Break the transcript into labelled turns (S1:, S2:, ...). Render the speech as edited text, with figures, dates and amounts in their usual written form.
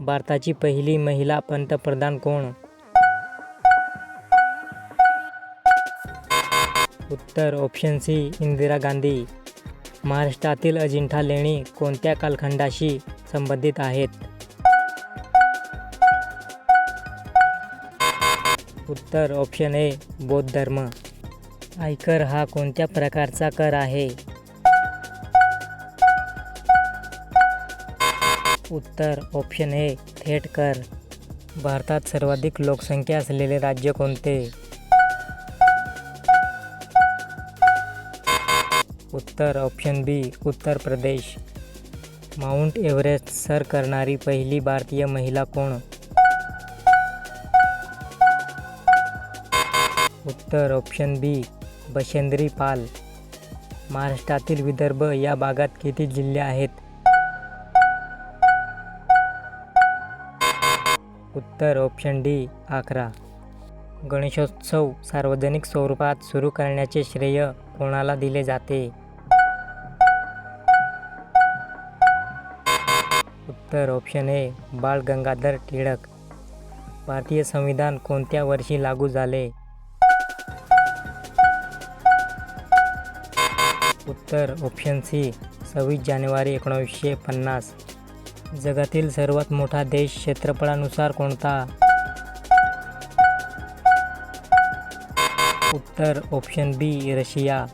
S1: भारताची पहिली महिला पंतप्रधान कोण? उत्तर ऑप्शन सी इंदिरा गांधी. महाराष्ट्रातील अजिंठा लेणी कोणत्या कालखंडाशी संबंधित आहेत? उत्तर ऑप्शन ए बौद्ध धर्म. आयकर हा कोणत्या प्रकारचा कर आहे? उत्तर ऑप्शन ए थेट कर. भारतात सर्वाधिक लोकसंख्या असलेले राज्य कोणते? उत्तर ऑप्शन बी Uttar Pradesh. Mount Everest sir करणारी पहिली भारतीय महिला कोण? उत्तर ऑप्शन बी बचेंद्री पाल. महाराष्ट्रातील विदर्भ या भागात किती जिल्हे आहेत? उत्तर ऑप्शन डी 11. गणेशोत्सव सार्वजनिक स्वरूपात सुरू करण्याचे श्रेय कोणाला दिले जाते? उत्तर ऑप्शन ए बाळ गंगाधर टिळक. भारतीय संविधान कोणत्या वर्षी लागू झाले? उत्तर ऑप्शन सी 26 जानेवारी 1950. जगातील सर्वात मोठा देश क्षेत्रफळानुसार कोणता? उत्तर ऑप्शन बी रशिया.